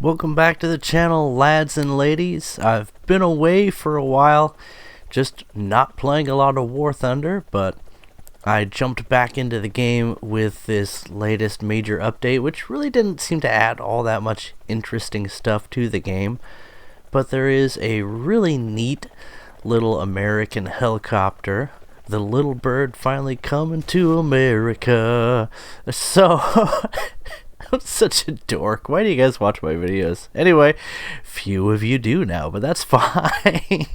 Welcome back to the channel, lads and ladies. I've been away for a while, just not playing a lot of War Thunder, but I jumped back into the game with this latest major update, which really didn't seem to add all that much interesting stuff to the game. But there is a really neat little American helicopter. The little bird finally coming to America. So... I'm such a dork. Why do you guys watch my videos? Anyway, few of you do now, but that's fine.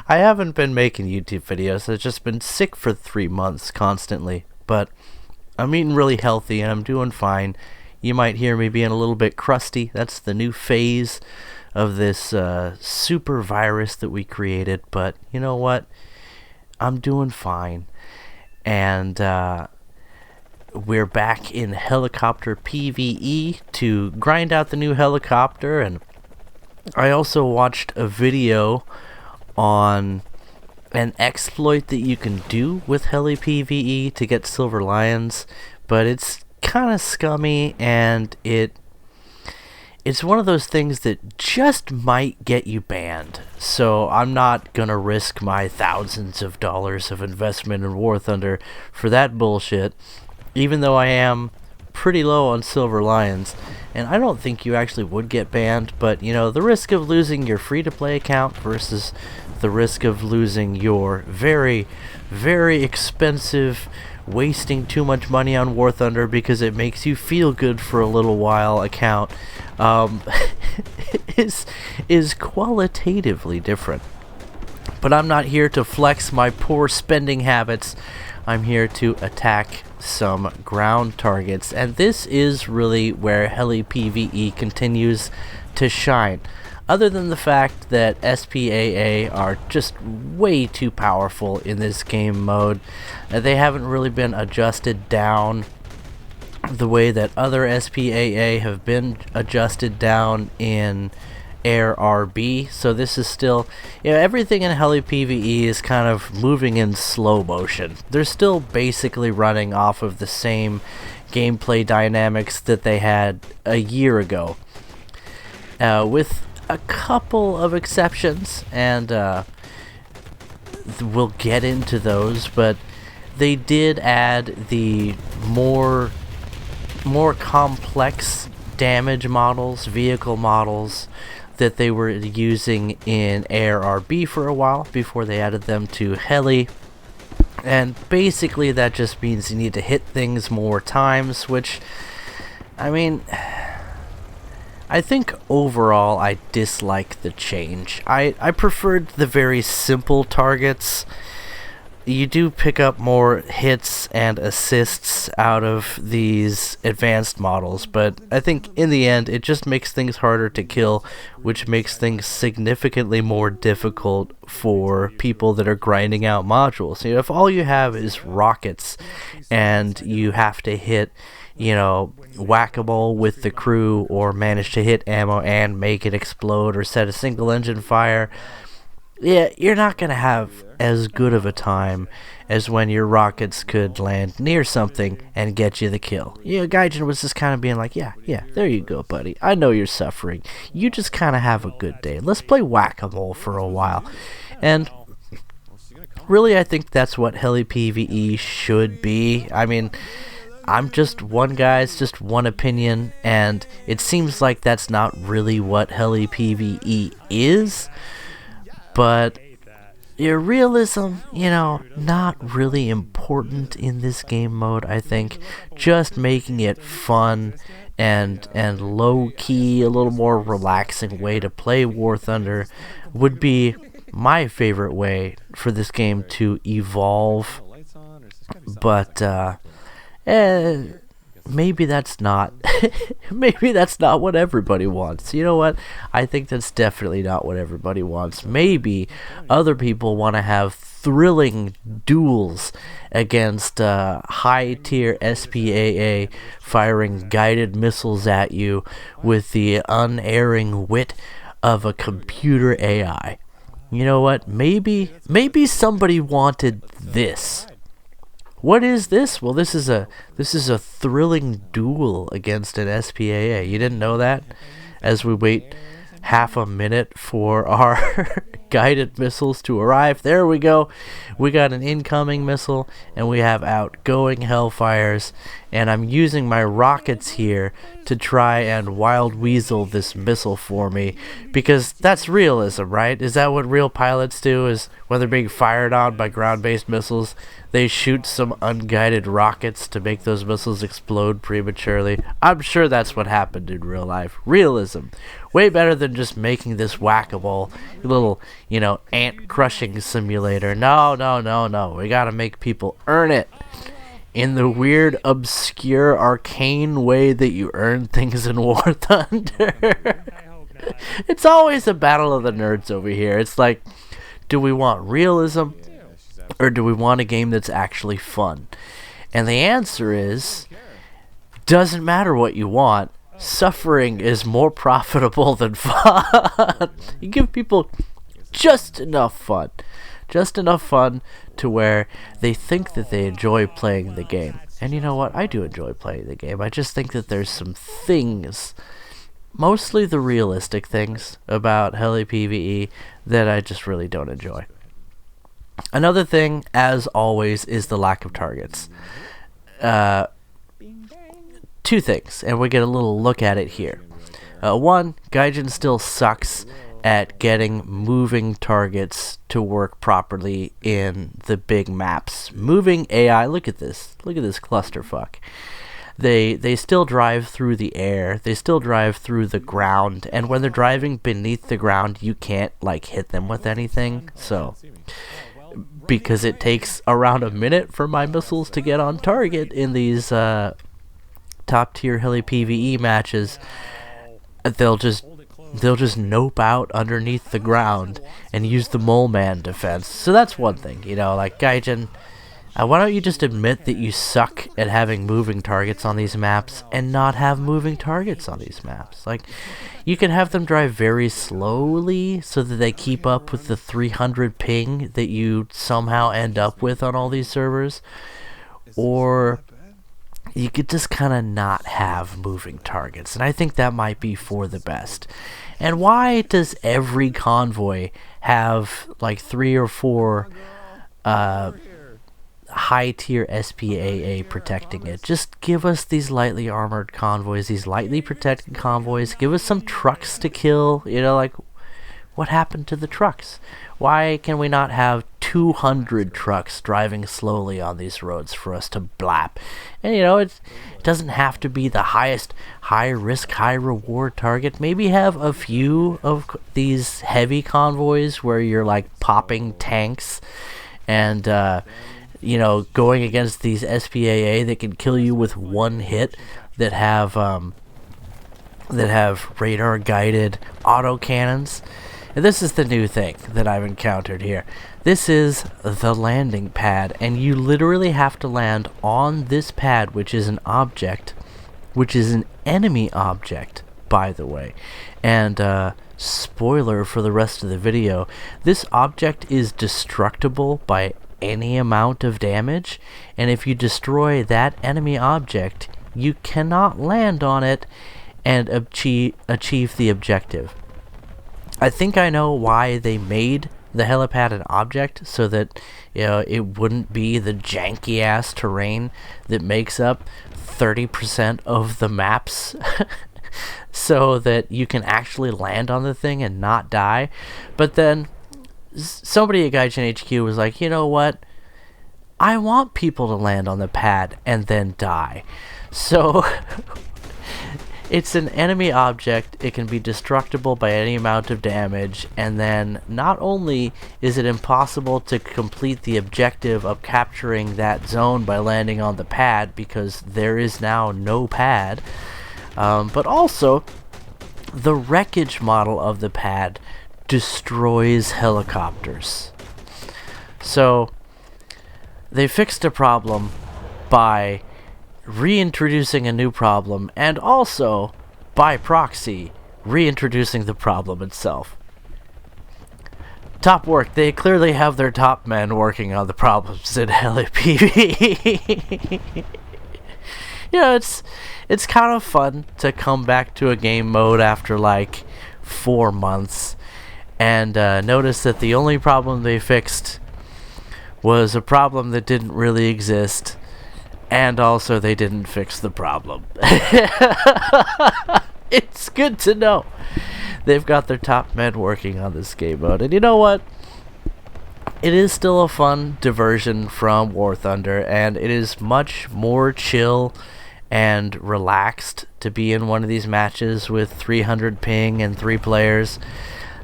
I haven't been making YouTube videos. I've just been sick for 3 months constantly. But I'm eating really healthy and I'm doing fine. You might hear me being a little bit crusty. That's the new phase of this super virus that we created. But you know what? I'm doing fine. And we're back in helicopter PvE to grind out the new helicopter, and I also watched a video on an exploit that you can do with Heli PvE to get silver lions, but it's kind of scummy, and it's one of those things that just might get you banned. So I'm not gonna risk my thousands of dollars of investment in War Thunder for that bullshit. Even though I am pretty low on silver lions, and I don't think you actually would get banned, but you know, the risk of losing your free-to-play account versus the risk of losing your very, very expensive, wasting too much money on War Thunder because it makes you feel good for a little while account is qualitatively different. But I'm not here to flex my poor spending habits. I'm here to attack some ground targets, and this is really where Heli PvE continues to shine. Other than the fact that SPAA are just way too powerful in this game mode, they haven't really been adjusted down the way that other SPAA have been adjusted down in Air RB. So this is still, you know, everything in Heli PvE is kind of moving in slow motion. They're still basically running off of the same gameplay dynamics that they had a year ago, with a couple of exceptions, and we'll get into those. But they did add the more complex damage models, vehicle models, that they were using in Air RB for a while before they added them to Heli. And basically that just means you need to hit things more times, which, I mean, I think overall I dislike the change. I preferred the very simple targets. You do pick up more hits and assists out of these advanced models, but I think in the end it just makes things harder to kill, which makes things significantly more difficult for people that are grinding out modules. You know, if all you have is rockets and you have to hit, you know, whack-a-mole with the crew, or manage to hit ammo and make it explode, or set a single engine fire, yeah, you're not going to have as good of a time as when your rockets could land near something and get you the kill. You know, Gaijin was just kind of being like, yeah, there you go, buddy. I know you're suffering. You just kind of have a good day. Let's play whack-a-mole for a while. And really, I think that's what Heli PvE should be. I mean, I'm just one guy, it's just one opinion, and it seems like that's not really what Heli PvE is. But your realism, you know, not really important in this game mode, I think. Just making it fun and low-key, a little more relaxing way to play War Thunder would be my favorite way for this game to evolve. But, maybe that's not maybe that's not what everybody wants. You know what? I think that's definitely not what everybody wants. Maybe other people want to have thrilling duels against high-tier SPAA firing guided missiles at you with the unerring wit of a computer AI. You know what? Maybe somebody wanted this. What is this? Well, this is a thrilling duel against an SPAA. You didn't know that? as we wait half a minute for our guided missiles to arrive. There we go. We got an incoming missile, and we have outgoing Hellfires, and I'm using my rockets here to try and wild weasel this missile for me, because that's realism, right? Is that what real pilots do? Is when they're being fired on by ground-based missiles, they shoot some unguided rockets to make those missiles explode prematurely? I'm sure that's what happened in real life. Realism. Way better than just making this whack-a-mole little, ant-crushing simulator. No. We gotta make people earn it in the weird, obscure, arcane way that you earn things in War Thunder. It's always a battle of the nerds over here. It's like, do we want realism, or do we want a game that's actually fun? And the answer is, doesn't matter what you want. Suffering is more profitable than fun. You give people just enough fun to where they think that they enjoy playing the game. And you know what? I do enjoy playing the game. I just think that there's some things, mostly the realistic things about Heli PvE, that I just really don't enjoy. Another thing, as always, is the lack of targets. Two things, and we get a little look at it here. One, Gaijin still sucks at getting moving targets to work properly in the big maps. Moving AI, look at this clusterfuck. They still drive through the air, they still drive through the ground, and when they're driving beneath the ground, you can't hit them with anything. So, because it takes around a minute for my missiles to get on target in these top tier Heli PvE matches, they'll just nope out underneath the ground and use the mole man defense. So that's one thing, Gaijin, why don't you just admit that you suck at having moving targets on these maps and not have moving targets on these maps? You can have them drive very slowly so that they keep up with the 300 ping that you somehow end up with on all these servers, or you could just kind of not have moving targets, and I think that might be for the best. And why does every convoy have 3 or 4 high-tier SPAA protecting it? Just give us these lightly armored convoys, these lightly protected convoys. Give us some trucks to kill. What happened to the trucks? Why can we not have 200 trucks driving slowly on these roads for us to blap? And it doesn't have to be the highest high risk, high reward target. Maybe have a few of these heavy convoys where you're popping tanks and going against these SPAA that can kill you with one hit, that have radar guided autocannons. And this is the new thing that I've encountered here. This is the landing pad, and you literally have to land on this pad, which is an object, which is an enemy object, by the way. And spoiler for the rest of the video, this object is destructible by any amount of damage, and if you destroy that enemy object, you cannot land on it and achieve the objective. I think I know why they made the helipad an object, so that it wouldn't be the janky ass terrain that makes up 30% of the maps, so that you can actually land on the thing and not die. But then somebody at Gaijin HQ was like, you know what? I want people to land on the pad and then die. So it's an enemy object, it can be destructible by any amount of damage, and then not only is it impossible to complete the objective of capturing that zone by landing on the pad, because there is now no pad, but also the wreckage model of the pad destroys helicopters. So they fixed a problem by reintroducing a new problem, and also, by proxy, reintroducing the problem itself. Top work. They clearly have their top men working on the problems in Heli PvE. You know, it's kind of fun to come back to a game mode after like 4 months and notice that the only problem they fixed was a problem that didn't really exist, and also they didn't fix the problem. It's good to know they've got their top men working on this game mode. And you know what? It is still a fun diversion from War Thunder, and it is much more chill and relaxed to be in one of these matches with 300 ping and 3 players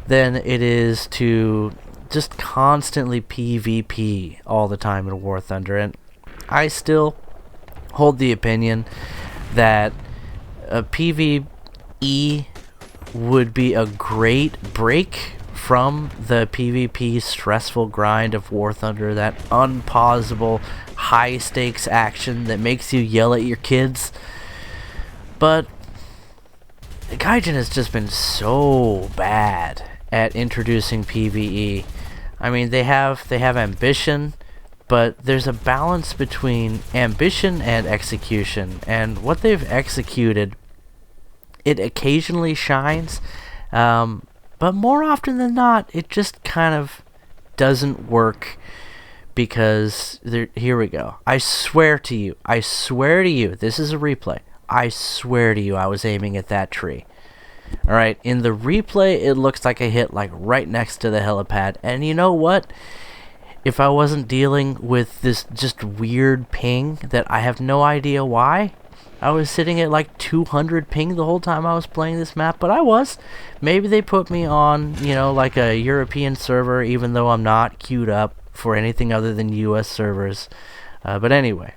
than it is to just constantly PvP all the time in War Thunder. And I still hold the opinion that a PvE would be a great break from the PvP stressful grind of War Thunder, that unpausable high stakes action that makes you yell at your kids. But Gaijin has just been so bad at introducing PvE. I mean, they have ambition, but there's a balance between ambition and execution, and what they've executed, it occasionally shines, but more often than not, it just kind of doesn't work, because here we go. I swear to you, this is a replay. I swear to you, I was aiming at that tree. Alright, in the replay, it looks like I hit like right next to the helipad, and you know what? If I wasn't dealing with this just weird ping that I have no idea why, I was sitting at like 200 ping the whole time I was playing this map, but I was. Maybe they put me on, you know, like a European server, even though I'm not queued up for anything other than US servers. But anyway,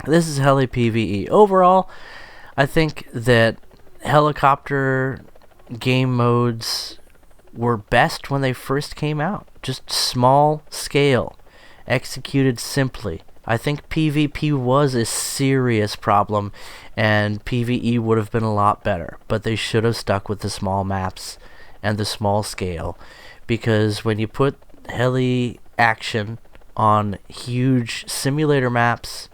this is Heli PvE. Overall, I think that helicopter game modes were best when they first came out. Just small scale, executed simply. I think PvP was a serious problem, and PvE would have been a lot better, but they should have stuck with the small maps and the small scale, because when you put heli action on huge simulator maps,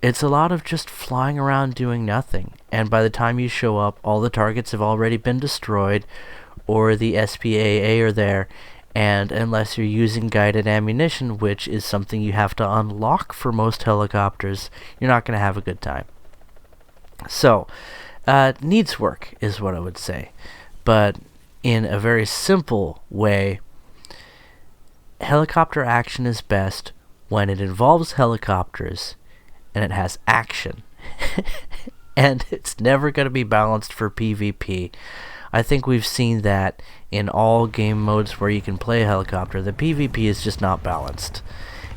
it's a lot of just flying around doing nothing, and by the time you show up, all the targets have already been destroyed, or the SPAA are there, and unless you're using guided ammunition, which is something you have to unlock for most helicopters, you're not going to have a good time. So, needs work is what I would say. But in a very simple way, helicopter action is best when it involves helicopters and it has action. And it's never going to be balanced for PvP. I think we've seen that in all game modes where you can play a helicopter. The PvP is just not balanced.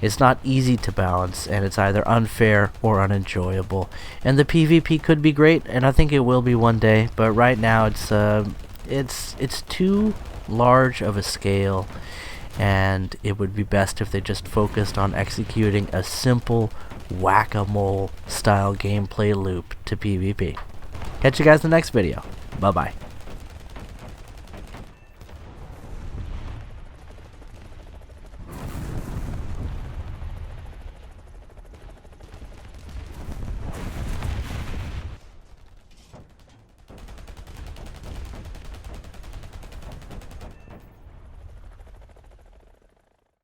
It's not easy to balance, and it's either unfair or unenjoyable. And the PvP could be great, and I think it will be one day, but right now it's too large of a scale, and it would be best if they just focused on executing a simple whack-a-mole style gameplay loop to PvP. Catch you guys in the next video. Bye-bye.